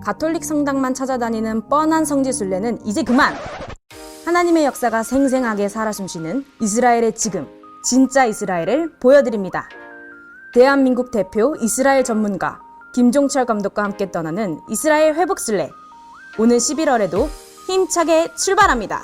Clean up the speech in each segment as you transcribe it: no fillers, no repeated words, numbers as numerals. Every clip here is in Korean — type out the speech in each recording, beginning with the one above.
가톨릭 성당만 찾아다니는 뻔한 성지순례는 이제 그만! 하나님의 역사가 생생하게 살아 숨쉬는 이스라엘의 지금, 진짜 이스라엘을 보여드립니다. 대한민국 대표 이스라엘 전문가 김종철 감독과 함께 떠나는 이스라엘 회복순례. 오는 11월에도 힘차게 출발합니다.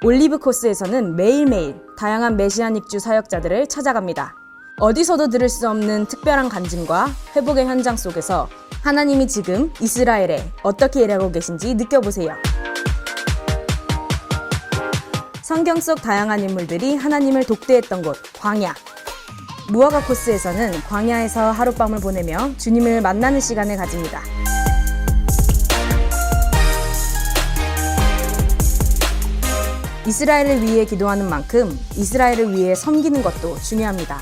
올리브 코스에서는 매일매일 다양한 메시아닉주 사역자들을 찾아갑니다. 어디서도 들을 수 없는 특별한 간증과 회복의 현장 속에서 하나님이 지금 이스라엘에 어떻게 일하고 계신지 느껴보세요. 성경 속 다양한 인물들이 하나님을 독대했던 곳, 광야. 무화과 코스에서는 광야에서 하룻밤을 보내며 주님을 만나는 시간을 가집니다. 이스라엘을 위해 기도하는 만큼 이스라엘을 위해 섬기는 것도 중요합니다.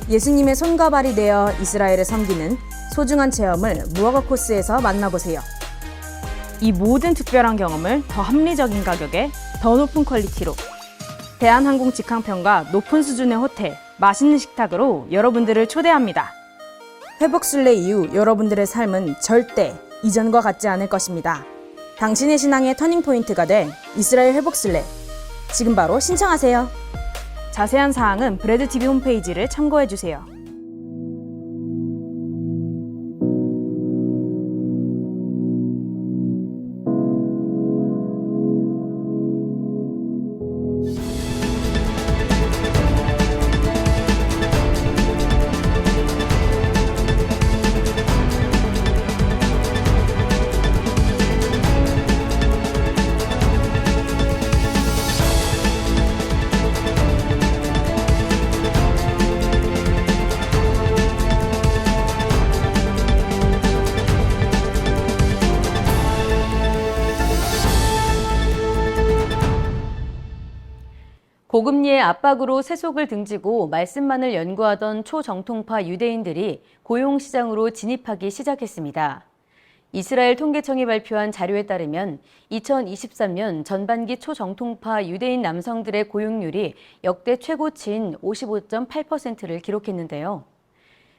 예수님의 손과 발이 되어 이스라엘을 섬기는 소중한 체험을 무화과 코스에서 만나보세요. 이 모든 특별한 경험을 더 합리적인 가격에 더 높은 퀄리티로 대한항공 직항편과 높은 수준의 호텔, 맛있는 식탁으로 여러분들을 초대합니다. 회복순례 이후 여러분들의 삶은 절대 이전과 같지 않을 것입니다. 당신의 신앙의 터닝포인트가 될 이스라엘 회복순례. 지금 바로 신청하세요. 자세한 사항은 브레드TV 홈페이지를 참고해주세요. 고금리의 압박으로 세속을 등지고 말씀만을 연구하던 초정통파 유대인들이 고용시장으로 진입하기 시작했습니다. 이스라엘 통계청이 발표한 자료에 따르면 2023년 전반기 초정통파 유대인 남성들의 고용률이 역대 최고치인 55.8%를 기록했는데요.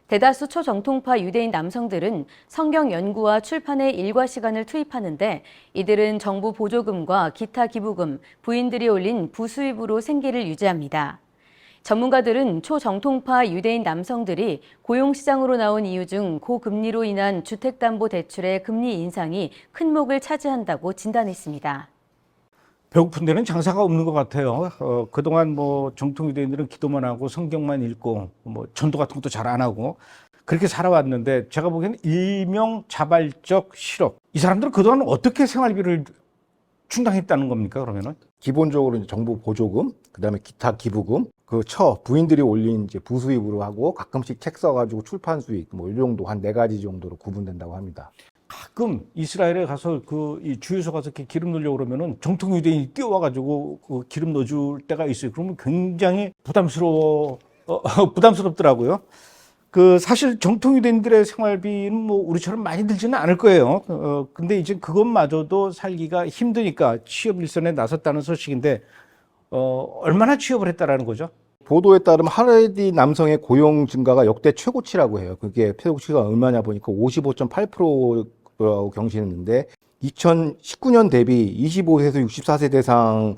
대다수 초정통파 유대인 남성들은 성경 연구와 출판에 일과 시간을 투입하는데 이들은 정부 보조금과 기타 기부금, 부인들이 올린 부수입으로 생계를 유지합니다. 전문가들은 초정통파 유대인 남성들이 고용시장으로 나온 이유 중 고금리로 인한 주택담보대출의 금리 인상이 큰 목을 차지한다고 진단했습니다. 배고픈 데는 장사가 없는 것 같아요. 그동안 정통 유대인들은 기도만 하고 성경만 읽고 전도 같은 것도 잘 안 하고 그렇게 살아왔는데 제가 보기에는 일명자발적 실업. 이 사람들은 그동안 어떻게 생활비를 충당했다는 겁니까, 그러면은? 기본적으로 이제 정부 보조금, 그다음에 기타 기부금, 부인들이 올린 이제 부수입으로 하고 가끔씩 책 써가지고 출판 수익, 이 정도 한 4가지 정도로 구분된다고 합니다. 가끔 이스라엘에 가서 이 주유소 가서 이렇게 기름 넣으려고 그러면은 정통 유대인이 뛰어와가지고 기름 넣어줄 때가 있어요. 그러면 굉장히 부담스럽더라고요. 사실 정통 유대인들의 생활비는 우리처럼 많이 들지는 않을 거예요. 근데 이제 그것마저도 살기가 힘드니까 취업 일선에 나섰다는 소식인데, 얼마나 취업을 했다라는 거죠? 보도에 따르면 하레디 남성의 고용 증가가 역대 최고치라고 해요. 그게 최고치가 얼마냐 보니까 55.8%라고 경신했는데 2019년 대비 25세에서 64세 대상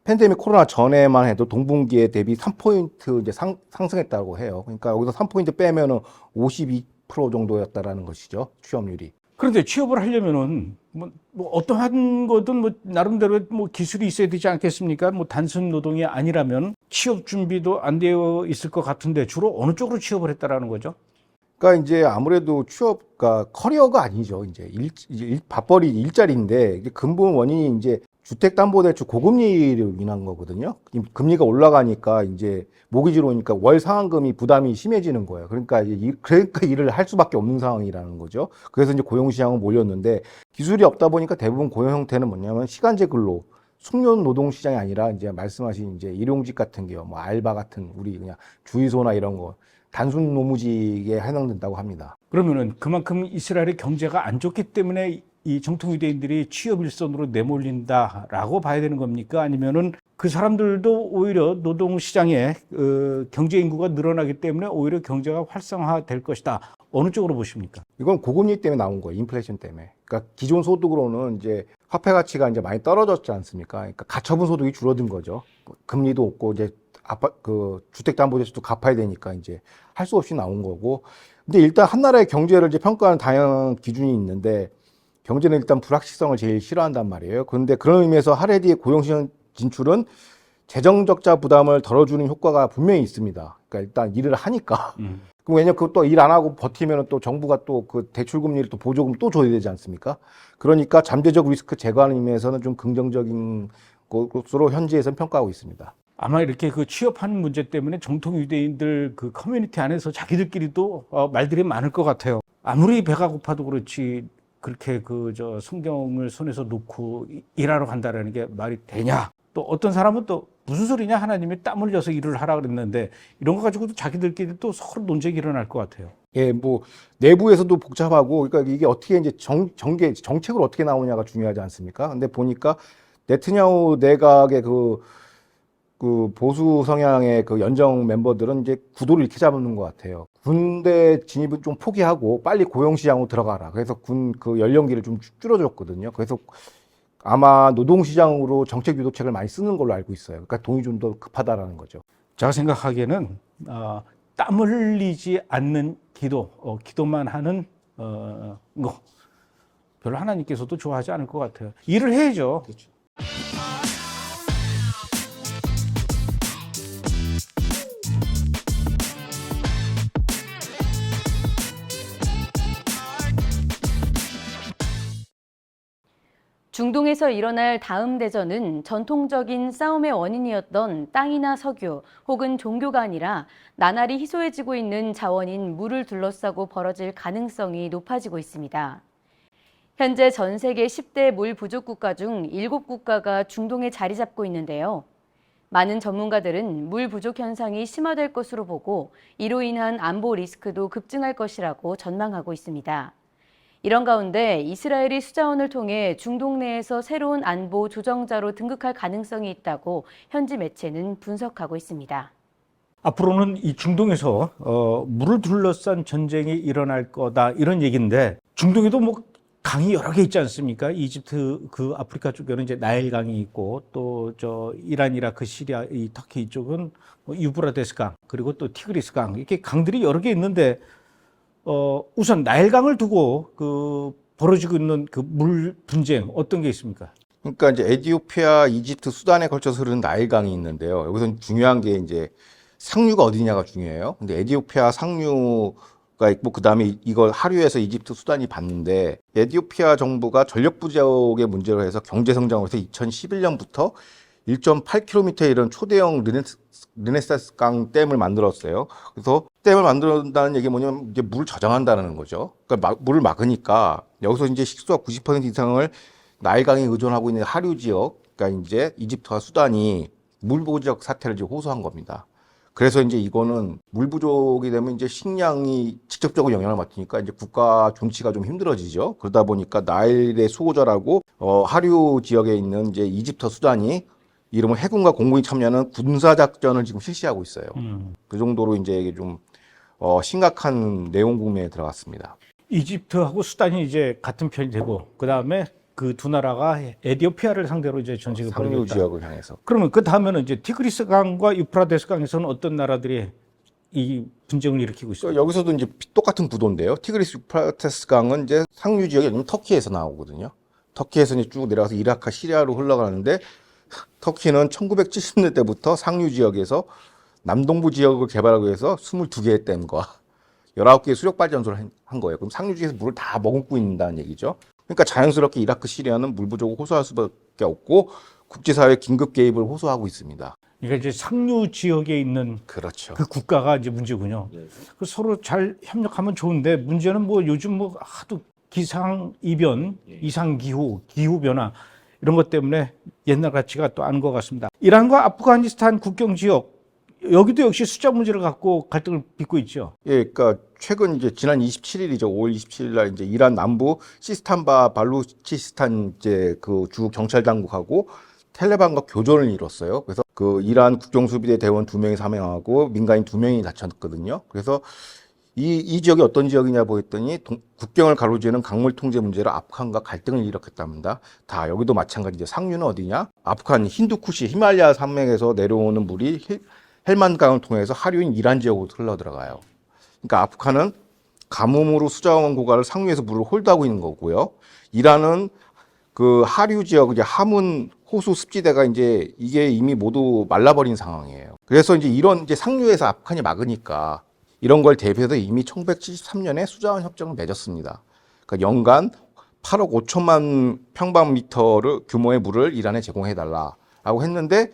팬데믹 코로나 전에만 해도 동분기에 대비 3포인트 이제 상승했다고 해요. 그러니까 여기서 3포인트 빼면은 52% 정도였다라는 것이죠. 취업률이. 그런데 취업을 하려면은 어떠한 거든 나름대로 기술이 있어야 되지 않겠습니까? 단순 노동이 아니라면 취업 준비도 안 되어 있을 것 같은데 주로 어느 쪽으로 취업을 했다라는 거죠? 그러니까 이제 아무래도 취업가 커리어가 아니죠. 이제 밥벌이 일자리인데 근본 원인이 이제 주택담보대출 고금리를 인한 거거든요. 금리가 올라가니까 이제 모기지로 오니까 월 상환금이 부담이 심해지는 거예요. 그러니까 일을 할 수밖에 없는 상황이라는 거죠. 그래서 이제 고용시장은 몰렸는데 기술이 없다 보니까 대부분 고용 형태는 뭐냐면 시간제 근로, 숙련 노동 시장이 아니라 이제 말씀하신 이제 일용직 같은 게요, 알바 같은 우리 그냥 주유소나 이런 거 단순 노무직에 해당된다고 합니다. 그러면은 그만큼 이스라엘의 경제가 안 좋기 때문에 이 정통 유대인들이 취업 일선으로 내몰린다라고 봐야 되는 겁니까? 아니면은 그 사람들도 오히려 노동시장에 경제 인구가 늘어나기 때문에 오히려 경제가 활성화될 것이다. 어느 쪽으로 보십니까? 이건 고금리 때문에 나온 거예요. 인플레이션 때문에. 그러니까 기존 소득으로는 이제 화폐 가치가 이제 많이 떨어졌지 않습니까? 그러니까 가처분 소득이 줄어든 거죠. 금리도 없고 이제 주택담보대출도 갚아야 되니까 이제 할 수 없이 나온 거고. 근데 일단 한 나라의 경제를 이제 평가하는 다양한 기준이 있는데 경제는 일단 불확실성을 제일 싫어한단 말이에요. 그런데 그런 의미에서 하레디의 고용시장 진출은 재정 적자 부담을 덜어주는 효과가 분명히 있습니다. 그러니까 일단 일을 하니까. 그럼 왜냐면 그것도 일 안 하고 버티면 또 정부가 또 그 대출금리를 또 보조금 또 줘야 되지 않습니까? 그러니까 잠재적 리스크 제거하는 의미에서는 좀 긍정적인 것으로 현지에서는 평가하고 있습니다. 아마 이렇게 그 취업하는 문제 때문에 정통 유대인들 그 커뮤니티 안에서 자기들끼리도 말들이 많을 것 같아요. 아무리 배가 고파도 그렇지 그렇게 성경을 손에서 놓고 일하러 간다라는 게 말이 되냐? 또 어떤 사람은 또 무슨 소리냐? 하나님이 땀 흘려서 일을 하라 그랬는데 이런 거 가지고도 자기들끼리 또 서로 논쟁이 일어날 것 같아요. 예, 뭐 내부에서도 복잡하고 그러니까 이게 어떻게 이제 정책으로 어떻게 나오냐가 중요하지 않습니까? 근데 보니까 네트냐후 내각의 그 보수 성향의 그 연정 멤버들은 이제 구도를 이렇게 잡는 것 같아요. 군대 진입을 좀 포기하고 빨리 고용시장으로 들어가라. 그래서 군 그 연령기를 좀 줄여줬거든요. 그래서 아마 노동시장으로 정책 유도책을 많이 쓰는 걸로 알고 있어요. 그러니까 돈이 좀 더 급하다라는 거죠. 제가 생각하기에는 땀 흘리지 않는 기도만 하는 거 별로 하나님께서도 좋아하지 않을 것 같아요. 일을 해야죠. 그렇죠. 중동에서 일어날 다음 대전은 전통적인 싸움의 원인이었던 땅이나 석유 혹은 종교가 아니라 나날이 희소해지고 있는 자원인 물을 둘러싸고 벌어질 가능성이 높아지고 있습니다. 현재 전 세계 10대 물 부족 국가 중 7국가가 중동에 자리 잡고 있는데요. 많은 전문가들은 물 부족 현상이 심화될 것으로 보고 이로 인한 안보 리스크도 급증할 것이라고 전망하고 있습니다. 이런 가운데 이스라엘이 수자원을 통해 중동 내에서 새로운 안보 조정자로 등극할 가능성이 있다고 현지 매체는 분석하고 있습니다. 앞으로는 이 중동에서 물을 둘러싼 전쟁이 일어날 거다 이런 얘기인데 중동에도 뭐 강이 여러 개 있지 않습니까? 이집트 그 아프리카 쪽에는 이제 나일강이 있고 또 이란, 이라크, 시리아, 이 터키 이쪽은 유브라데스 강 그리고 또 티그리스 강 이렇게 강들이 여러 개 있는데 우선 나일강을 두고 벌어지고 있는 그 물 분쟁 어떤 게 있습니까? 그러니까 이제 에티오피아, 이집트, 수단에 걸쳐서 흐르는 나일강이 있는데요. 여기서 중요한 게 이제 상류가 어디냐가 중요해요. 근데 에티오피아 상류가 있고 그다음에 이걸 하류에서 이집트, 수단이 받는데 에티오피아 정부가 전력 부족의 문제로 해서 경제 성장을 해서 2011년부터 1.8km의 이런 초대형 르네사스 강 댐을 만들었어요. 그래서 댐을 만든다는 얘기 뭐냐면 이제 물을 저장한다는 거죠. 그러니까 물을 막으니까 여기서 이제 식수와 90% 이상을 나일강에 의존하고 있는 하류 지역, 그러니까 이제 이집트와 수단이 물 부족 사태를 지금 호소한 겁니다. 그래서 이제 이거는 물 부족이 되면 이제 식량이 직접적으로 영향을 받으니까 이제 국가 존치가 좀 힘들어지죠. 그러다 보니까 나일의 수호자라고 하류 지역에 있는 이제 이집트, 수단이 이름을 해군과 공군이 참여하는 군사작전을 지금 실시하고 있어요. 그 정도로 이제 이게 좀 심각한 내용 국면에 들어갔습니다. 이집트하고 수단이 이제 같은 편이 되고 그 다음에 그 두 나라가 에티오피아를 상대로 이제 전쟁을 상류 벌이겠다. 지역을 향해서. 그러면 그 다음에는 이제 티그리스 강과 유프라데스 강에서는 어떤 나라들이 이 분쟁을 일으키고 있어요? 여기서도 이제 똑같은 구도인데요. 티그리스 유프라테스 강은 이제 상류 지역이 아니면 터키에서 나오거든요. 터키에서 이제 쭉 내려가서 이라크, 시리아로 흘러가는데 터키는 1970년대부터 상류 지역에서 남동부 지역을 개발하기 위해서 22개의 댐과 19개의 수력 발전소를 한 거예요. 그럼 상류 지역에서 물을 다 머금고 있다는 얘기죠. 그러니까 자연스럽게 이라크, 시리아는 물 부족을 호소할 수밖에 없고 국제사회 긴급 개입을 호소하고 있습니다. 그러니까 이제 상류 지역에 있는 그렇죠. 그 국가가 이제 문제군요. 그 서로 잘 협력하면 좋은데 문제는 뭐 요즘 뭐 하도 기상 이변, 이상 기후 변화 이런 것 때문에 옛날 같지가 또 않은 것 같습니다. 이란과 아프가니스탄 국경 지역 여기도 역시 숫자 문제를 갖고 갈등을 빚고 있죠. 예, 그러니까 최근 이제 지난 27일이죠. 5월 27일 날 이제 이란 남부 시스탄바 발루치스탄 이제 그 주 경찰 당국하고 텔레반과 교전을 이뤘어요. 그래서 그 이란 국경수비대 대원 2명이 사망하고 민간인 2명이 다쳤거든요. 그래서 이 지역이 어떤 지역이냐 보였더니 국경을 가로지르는 강물 통제 문제로 아프간과 갈등을 일으켰답니다. 다 여기도 마찬가지죠. 상류는 어디냐? 아프간 힌두쿠시 히말라야 산맥에서 내려오는 물이 헬만강을 통해서 하류인 이란 지역으로 흘러 들어가요. 그러니까 아프간은 가뭄으로 수자원 고가를 상류에서 물을 홀드하고 있는 거고요. 이란은 그 하류 지역, 이제 하문 호수 습지대가 이제 이게 이미 모두 말라버린 상황이에요. 그래서 이제 이런 이제 상류에서 아프간이 막으니까 이런 걸 대비해서 이미 1973년에 수자원 협정을 맺었습니다. 그러니까 연간 8억 5천만 평방미터를 규모의 물을 이란에 제공해달라라고 했는데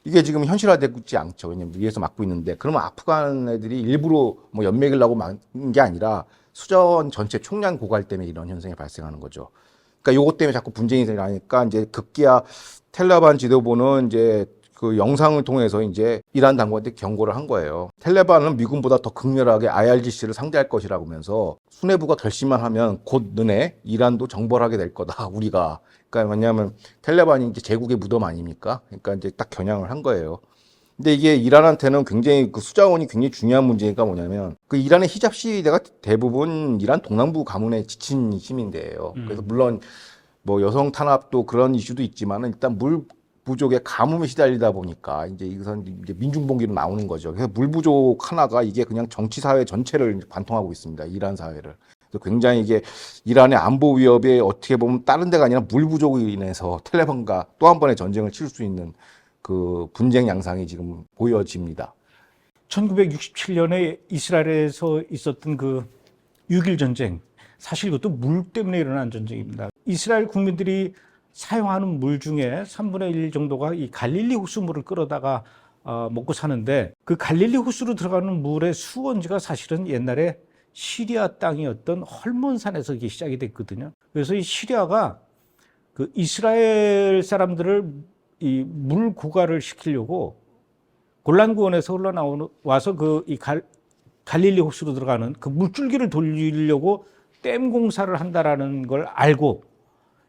이게 지금 현실화되고 있지 않죠. 왜냐면 위에서 막고 있는데 그러면 아프간 애들이 일부러 뭐 연맥이려고 막은 게 아니라 수자원 전체 총량 고갈 때문에 이런 현상이 발생하는 거죠. 그러니까 요것 때문에 자꾸 분쟁이 일어나니까 이제 급기야 텔레반 지도부는 이제 그 영상을 통해서 이제 이란 당국한테 경고를 한 거예요. 텔레반은 미군보다 더 극렬하게 IRGC를 상대할 것이라고 하면서 수뇌부가 결심만 하면 곧 너네 이란도 정벌하게 될 거다, 우리가. 그러니까 왜냐하면 텔레반이 이제 제국의 무덤 아닙니까? 그러니까 이제 딱 겨냥을 한 거예요. 근데 이게 이란한테는 굉장히 그 수자원이 굉장히 중요한 문제가 뭐냐면 그 이란의 히잡 시위대가 대부분 이란 동남부 가문에 지친 시민대예요. 그래서 물론 뭐 여성 탄압도 그런 이슈도 있지만은 일단 물 부족에 가뭄에 시달리다 보니까 이제 이것은 이제 민중봉기로 나오는 거죠. 그래서 물 부족 하나가 이게 그냥 정치 사회 전체를 관통하고 있습니다. 이란 사회를. 그래서 굉장히 이게 이란의 안보 위협에 어떻게 보면 다른 데가 아니라 물 부족으로 인해서 텔레반과 또 한 번의 전쟁을 치를 수 있는 그 분쟁 양상이 지금 보여집니다. 1967년에 이스라엘에서 있었던 그 6.1 전쟁, 사실 이것도 물 때문에 일어난 전쟁입니다. 이스라엘 국민들이 사용하는 물 중에 3분의 1 정도가 이 갈릴리 호수물을 끌어다가 먹고 사는데 그 갈릴리 호수로 들어가는 물의 수원지가 사실은 옛날에 시리아 땅이었던 헐몬산에서 이게 시작이 됐거든요. 그래서 이 시리아가 그 이스라엘 사람들을 이 물 고갈을 시키려고 골란구원에서 흘러나와서 그 이 갈릴리 호수로 들어가는 그 물줄기를 돌리려고 댐 공사를 한다라는 걸 알고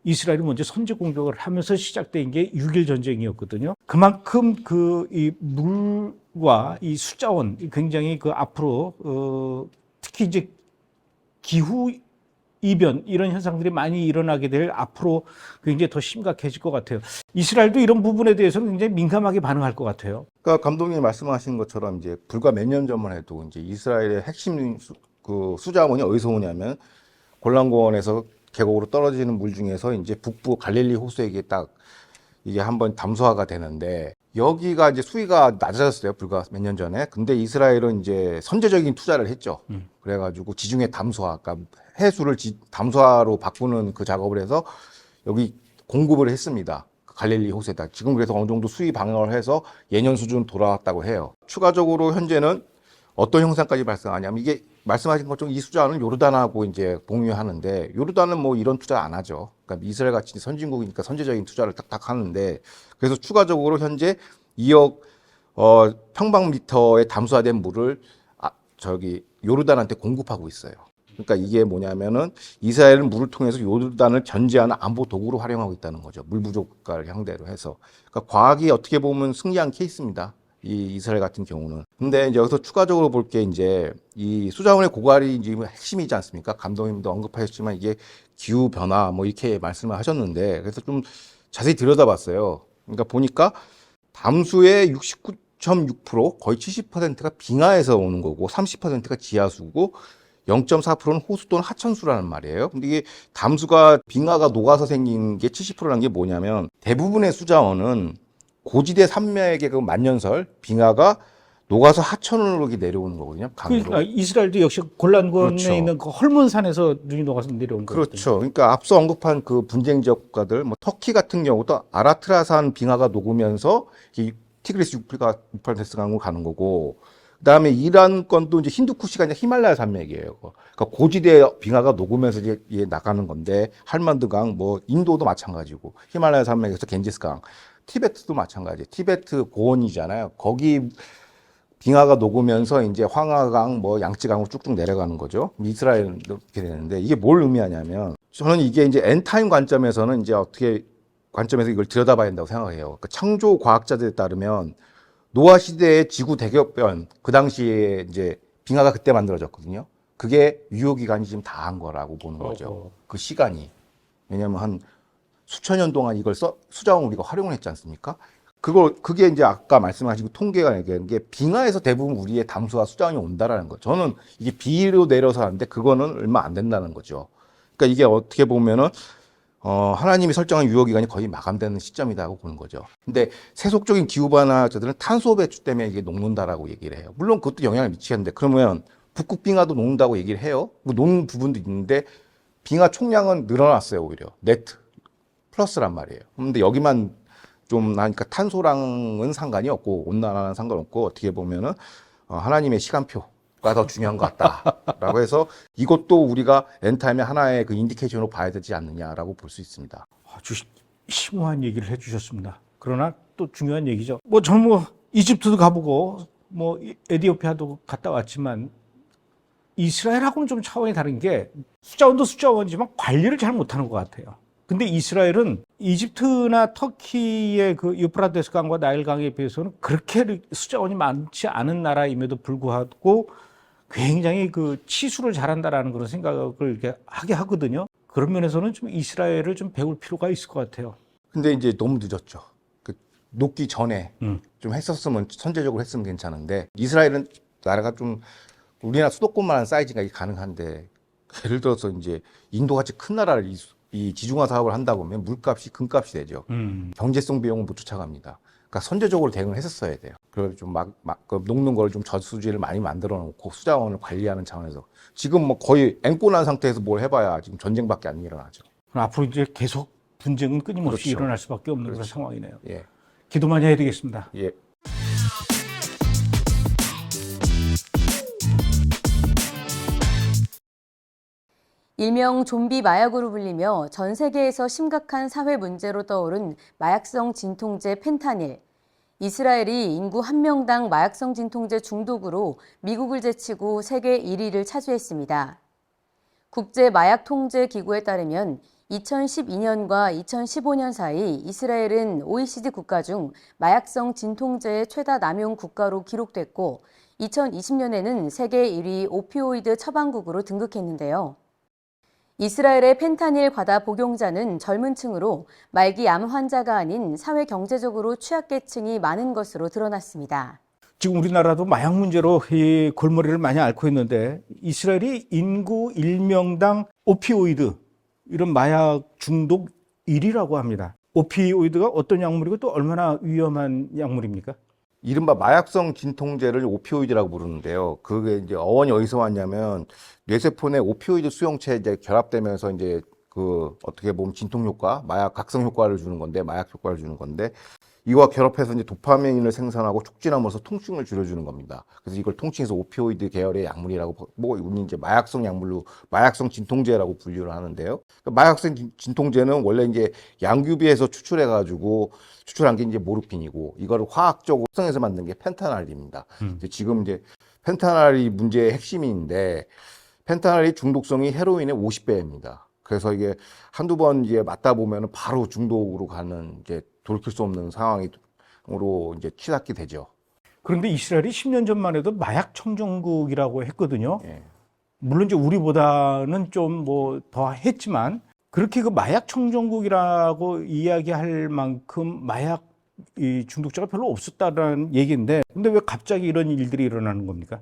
이스라엘이 먼저 선제 공격을 하면서 시작된 게 6.1 전쟁이었거든요. 그만큼 그 이 물과 이 수자원 굉장히 그 앞으로 특히 이제 기후 이변 이런 현상들이 많이 일어나게 될 앞으로 굉장히 더 심각해질 것 같아요. 이스라엘도 이런 부분에 대해서는 굉장히 민감하게 반응할 것 같아요. 그러니까 감독님이 말씀하신 것처럼 이제 불과 몇 년 전만 해도 이제 이스라엘의 핵심 그 수자원이 어디서 오냐면 골란고원에서 계곡으로 떨어지는 물 중에서 이제 북부 갈릴리 호수에 이게 한번 담수화가 되는데 여기가 이제 수위가 낮아졌어요. 불과 몇 년 전에. 근데 이스라엘은 이제 선제적인 투자를 했죠. 그래가지고 지중해 담수화, 그러니까 해수를 담수화로 바꾸는 그 작업을 해서 여기 공급을 했습니다. 갈릴리 호수에다. 지금 그래서 어느 정도 수위 방어를 해서 예년 수준 돌아왔다고 해요. 추가적으로 현재는 어떤 현상까지 발생하냐면 이게 말씀하신 것처럼 이 수자원은 요르단하고 이제 공유하는데 요르단은 뭐 이런 투자 안 하죠. 그러니까 이스라엘 같이 선진국이니까 선제적인 투자를 딱딱 하는데 그래서 추가적으로 현재 2억 평방미터의 담수화된 물을 요르단한테 공급하고 있어요. 그러니까 이게 뭐냐면은 이스라엘은 물을 통해서 요르단을 견제하는 안보 도구로 활용하고 있다는 거죠. 물 부족과를 상대로 해서. 그러니까 과학이 어떻게 보면 승리한 케이스입니다. 이 이스라엘 같은 경우는. 근데 이제 여기서 추가적으로 볼 게 이제 이 수자원의 고갈이 지금 핵심이지 않습니까? 감독님도 언급하셨지만 이게 기후 변화 뭐 이렇게 말씀을 하셨는데 그래서 좀 자세히 들여다봤어요. 그러니까 보니까 담수의 69.6% 거의 70%가 빙하에서 오는 거고 30%가 지하수고 0.4%는 호수 또는 하천수라는 말이에요. 근데 이게 담수가 빙하가 녹아서 생긴 게 70%라는 게 뭐냐면 대부분의 수자원은 고지대 산맥의 그 만년설 빙하가 녹아서 하천으로 이렇게 내려오는 거거든요. 강으로. 그러니까 이스라엘도 역시 골란고원에 그렇죠. 있는 그 헐몬산에서 눈이 녹아서 내려온 거거든요. 그렇죠. 그러니까 앞서 언급한 그 분쟁 지역 국가들, 뭐 터키 같은 경우도 아라트라산 빙하가 녹으면서 이 티그리스 유프라테스 강으로 가는 거고, 그다음에 이란 건도 이제 힌두쿠시가 이제 히말라야 산맥이에요. 그러니까 고지대 빙하가 녹으면서 이제 나가는 건데 할만드 강, 뭐 인도도 마찬가지고 히말라야 산맥에서 겐지스 강, 티베트도 마찬가지. 티베트 고원이잖아요. 거기 빙하가 녹으면서 이제 황하강, 뭐 양쯔강으로 쭉쭉 내려가는 거죠. 이스라엘도 이렇게 되는데 이게 뭘 의미하냐면 저는 이게 이제 엔타임 관점에서는 이제 어떻게 관점에서 이걸 들여다봐야 된다고 생각해요. 그러니까 창조 과학자들에 따르면 노아 시대의 지구 대격변, 그 당시에 이제 빙하가 그때 만들어졌거든요. 그게 유효기간이 지금 다 한 거라고 보는 거죠. 그 시간이. 왜냐하면 한 수천 년 동안 이걸 수자원 우리가 활용을 했지 않습니까? 그게 이제 아까 말씀하신 통계가 얘기하는 게 빙하에서 대부분 우리의 담수와 수자원이 온다라는 거. 저는 이게 비로 내려서 하는데 그거는 얼마 안 된다는 거죠. 그러니까 이게 어떻게 보면은 하나님이 설정한 유효기간이 거의 마감되는 시점이라고 보는 거죠. 근데 세속적인 기후변화자들은 탄소 배출 때문에 이게 녹는다라고 얘기를 해요. 물론 그것도 영향을 미치겠는데 그러면 북극 빙하도 녹는다고 얘기를 해요. 뭐 녹는 부분도 있는데 빙하 총량은 늘어났어요, 오히려. 네트 플러스란 말이에요. 근데 여기만 좀 하니까 탄소랑은 상관이 없고 온난화는 상관없고 어떻게 보면은 하나님의 시간표가 더 중요한 것 같다라고 해서 이것도 우리가 엔타임의 하나의 그 인디케이션으로 봐야 되지 않느냐라고 볼 수 있습니다. 아주 심오한 얘기를 해주셨습니다. 그러나 또 중요한 얘기죠. 저는 이집트도 가보고 에티오피아도 갔다 왔지만 이스라엘하고는 좀 차원이 다른 게 수자원도 수자원이지만 관리를 잘 못하는 것 같아요. 근데 이스라엘은 이집트나 터키의 그 유프라테스 강과 나일 강에 비해서는 그렇게 수자원이 많지 않은 나라임에도 불구하고 굉장히 그 치수를 잘한다라는 그런 생각을 이렇게 하게 하거든요. 그런 면에서는 좀 이스라엘을 좀 배울 필요가 있을 것 같아요. 근데 이제 너무 늦었죠. 녹기 전에 좀 했었으면 선제적으로 했으면 괜찮은데 이스라엘은 나라가 좀 우리나라 수도권만한 사이즈가 가능한데 예를 들어서 이제 인도같이 큰 나라를 이 지중화 사업을 한다고 하면 물값이 금값이 되죠. 경제성 비용은 못 쫓아갑니다. 그러니까 선제적으로 대응을 했었어야 돼요. 그래서 좀 녹는 걸 좀 저수지를 많이 만들어 놓고 수자원을 관리하는 차원에서 지금 거의 앵꼬난 상태에서 뭘 해봐야 지금 전쟁밖에 안 일어나죠. 그럼 앞으로 이제 계속 분쟁은 끊임없이 그렇죠. 일어날 수밖에 없는 그런 그렇죠. 상황이네요. 예. 기도 많이 해야 되겠습니다. 예. 일명 좀비 마약으로 불리며 전 세계에서 심각한 사회 문제로 떠오른 마약성 진통제 펜타닐. 이스라엘이 인구 1명당 마약성 진통제 중독으로 미국을 제치고 세계 1위를 차지했습니다. 국제마약통제기구에 따르면 2012년과 2015년 사이 이스라엘은 OECD 국가 중 마약성 진통제의 최다 남용 국가로 기록됐고 2020년에는 세계 1위 오피오이드 처방국으로 등극했는데요. 이스라엘의 펜타닐 과다 복용자는 젊은 층으로 말기 암 환자가 아닌 사회 경제적으로 취약계층이 많은 것으로 드러났습니다. 지금 우리나라도 마약 문제로 이 골머리를 많이 앓고 있는데 이스라엘이 인구 1명당 오피오이드 이런 마약 중독 1위라고 합니다. 오피오이드가 어떤 약물이고 또 얼마나 위험한 약물입니까? 이른바 마약성 진통제를 오피오이드라고 부르는데요. 그게 이제 어원이 어디서 왔냐면 뇌세포 내 오피오이드 수용체 이제 결합되면서 이제 그 어떻게 보면 진통 효과, 마약 각성 효과를 주는 건데 마약 효과를 주는 건데 이와 결합해서 이제 도파민을 생산하고 촉진함으로써 통증을 줄여주는 겁니다. 그래서 이걸 통칭해서 오피오이드 계열의 약물이라고 우리 이제 마약성 약물로 마약성 진통제라고 분류를 하는데요. 그러니까 마약성 진통제는 원래 이제 양규비에서 추출한 게 이제 모르핀이고 이거를 화학적으로 합성해서 만든 게 펜타날입니다. 지금 이제 펜타날이 문제의 핵심인데 펜타날이 중독성이 헤로인의 50배입니다. 그래서 이게 한두 번 이제 맞다 보면은 바로 중독으로 가는 이제 돌이킬 수 없는 상황으로 이제 치닫게 되죠. 그런데 이스라엘이 10년 전만 해도 마약 청정국이라고 했거든요. 예. 물론 이제 우리보다는 좀 더 했지만 그렇게 그 마약 청정국이라고 이야기할 만큼 마약 이 중독자가 별로 없었다는 얘기인데 근데 왜 갑자기 이런 일들이 일어나는 겁니까?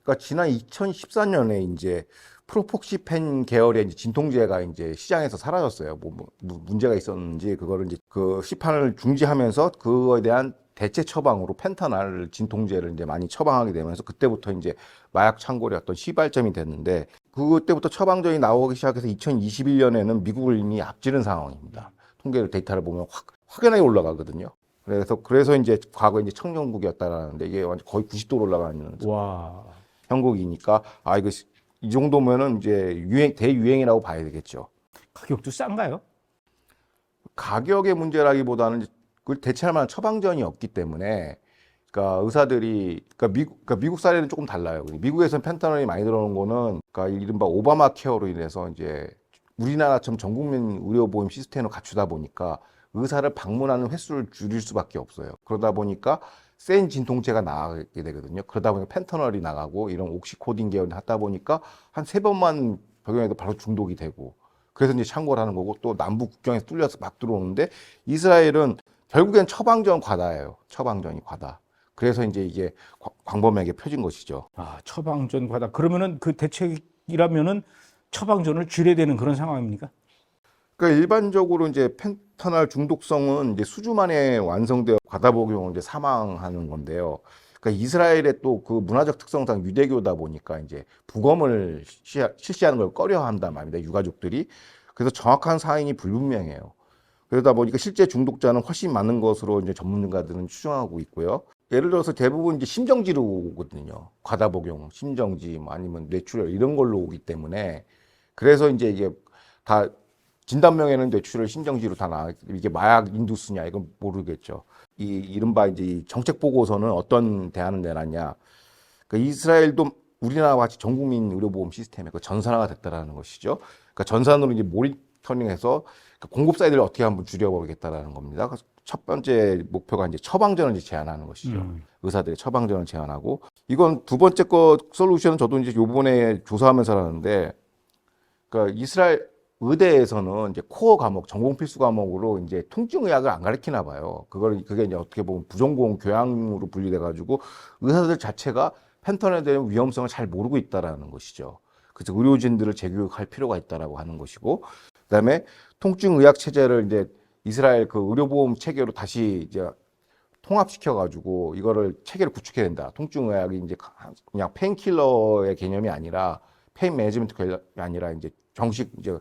그러니까 지난 2014년에 이제 프로폭시펜 계열의 이제 진통제가 이제 시장에서 사라졌어요. 문제가 있었는지 그거를 이제 그 시판을 중지하면서 그거에 대한 대체 처방으로 펜타날 진통제를 이제 많이 처방하게 되면서 그때부터 이제 마약 창궐의 어떤 시발점이 됐는데 그때부터 처방전이 나오기 시작해서 2021년에는 미국을 이미 앞지른 상황입니다. 통계를 데이터를 보면 확연하게 올라가거든요. 그래서 이제 과거에 이제 청정국이었다라는데 이게 완전 거의 90도로 올라가는 와. 형국이니까 이거 이 정도면은 이제 대유행이라고 봐야 되겠죠. 가격도 싼가요? 가격의 문제라기보다는 그걸 대체할 만한 처방전이 없기 때문에, 그러니까 의사들이, 그러니까 미국 사례는 조금 달라요. 미국에서는 펜타놀이 많이 들어오는 거는, 그러니까 이른바 오바마 케어로 인해서 이제 우리나라처럼 전국민 의료보험 시스템을 갖추다 보니까 의사를 방문하는 횟수를 줄일 수밖에 없어요. 그러다 보니까 센 진통제가 나가게 되거든요. 그러다 보니까 펜터널이 나가고 이런 옥시코딘 계열을 하다 보니까 한 3번만 복용해도 바로 중독이 되고, 그래서 이제 창궐 하는 거고, 또 남북 국경에서 뚫려서 막 들어오는데, 이스라엘은 결국엔 처방전 과다예요. 처방전이 과다. 그래서 이제 이게 광범위하게 펴진 것이죠. 아, 처방전 과다. 그러면은 그 대책이라면은 처방전을 줄여야 되는 그런 상황입니까? 그러니까 일반적으로 이제 펜터널 중독성은 이제 수주 만에 완성되어 과다 복용을 이제 사망하는 건데요. 그러니까 이스라엘의 또 그 문화적 특성상 유대교다 보니까 이제 부검을 실시하는 걸 꺼려한단 말입니다. 유가족들이. 그래서 정확한 사인이 불분명해요. 그러다 보니까 실제 중독자는 훨씬 많은 것으로 이제 전문가들은 추정하고 있고요. 예를 들어서 대부분 이제 심정지로 오거든요. 과다 복용, 심정지, 뭐 아니면 뇌출혈 이런 걸로 오기 때문에, 그래서 이제 이게 다 진단명에는 뇌출혈, 심정지로 다 나와. 이게 마약 인두스냐 이건 모르겠죠. 이 이른바 이제 이 정책 보고서는 어떤 대안을 내놨냐. 그러니까 이스라엘도 우리나라와 같이 전국민 의료보험 시스템의 그 전산화가 됐다라는 것이죠. 그러니까 전산으로 이제 모니터링해서 공급 사이드를 어떻게 한번 줄여보겠다라는 겁니다. 그래서 첫 번째 목표가 이제 처방전을 이제 제한하는 것이죠. 의사들의 처방전을 제한하고, 이건 두 번째 거 솔루션은 저도 이제 요번에 조사하면서 하는데, 그러니까 이스라엘 의대에서는 이제 코어 과목, 전공 필수 과목으로 이제 통증의학을 안 가르치나 봐요. 그게 이제 어떻게 보면 부전공 교양으로 분류돼가지고 의사들 자체가 펜터널에 대한 위험성을 잘 모르고 있다라는 것이죠. 그래서 의료진들을 재교육할 필요가 있다라고 하는 것이고, 그다음에 통증의학 체제를 이제 이스라엘 그 의료보험 체계로 다시 이제 통합시켜가지고 이거를 체계를 구축해야 된다. 통증의학이 이제 그냥 페인킬러의 개념이 아니라 페인 매니지먼트 개념이 아니라 이제 정식 이제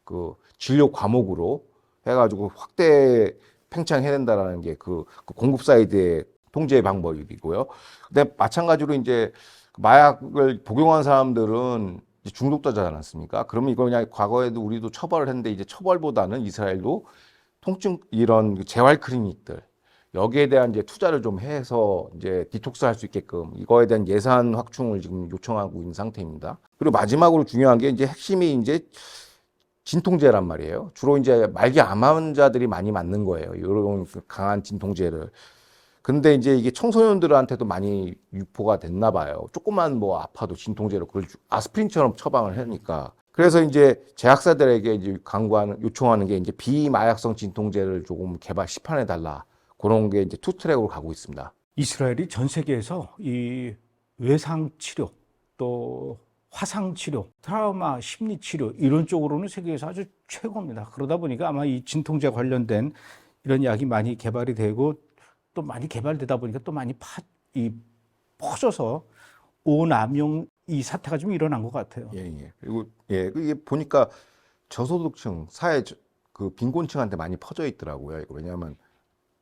그 진료 과목으로 해가지고 확대 팽창해야 된다라는 게 그 공급 사이드의 통제 방법이고요. 근데 마찬가지로 이제 마약을 복용한 사람들은 이제 중독자지 않습니까? 그러면 이거 그냥 과거에도 우리도 처벌을 했는데, 이제 처벌보다는 이스라엘도 통증 이런 재활 클리닉들 여기에 대한 이제 투자를 좀 해서 이제 디톡스 할 수 있게끔 이거에 대한 예산 확충을 지금 요청하고 있는 상태입니다. 그리고 마지막으로 중요한 게 이제 핵심이 이제 진통제란 말이에요. 주로 이제 말기 암 환자들이 많이 맞는 거예요. 이런 강한 진통제를. 근데 이제 이게 청소년들한테도 많이 유포가 됐나 봐요. 조금만 뭐 아파도 진통제로 그걸 아스피린처럼 처방을 하니까. 그래서 이제 제약사들에게 이제 요청하는 게 이제 비마약성 진통제를 조금 개발 시판해 달라. 그런 게 이제 투 트랙으로 가고 있습니다. 이스라엘이 전 세계에서 이 외상 치료, 또 화상 치료, 트라우마 심리 치료 이런 쪽으로는 세계에서 아주 최고입니다. 그러다 보니까 아마 이 진통제 관련된 이런 약이 많이 개발이 되고, 또 많이 개발되다 보니까 또 많이 퍼져서 오남용 이 사태가 좀 일어난 것 같아요. 예. 그리고 이게 보니까 저소득층, 사회 그 빈곤층한테 많이 퍼져 있더라고요. 왜냐하면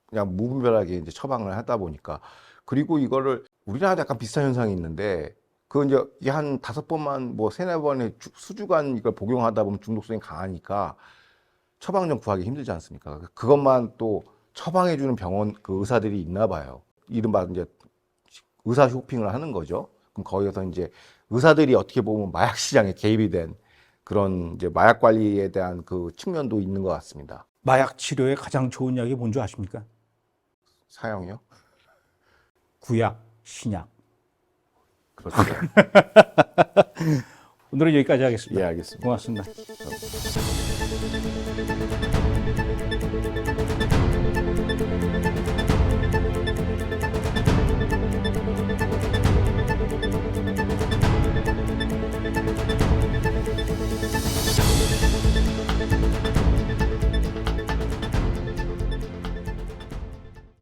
그냥 무분별하게 이제 처방을 하다 보니까. 그리고 이거를 우리나라도 약간 비슷한 현상이 있는데, 그 이제 한 5번만 뭐 3-4번의 수주간 이걸 복용하다 보면 중독성이 강하니까 처방전 구하기 힘들지 않습니까? 그것만 또 처방해주는 병원 그 의사들이 있나 봐요. 이른바 이제 의사 쇼핑을 하는 거죠. 그럼 거기서 이제 의사들이 어떻게 보면 마약 시장에 개입이 된 그런 이제 마약 관리에 대한 그 측면도 있는 것 같습니다. 마약 치료에 가장 좋은 약이 뭔지 아십니까? 사형이요? 구약, 신약. 그렇죠. 오늘은 여기까지 하겠습니다. 예, 알겠습니다. 고맙습니다.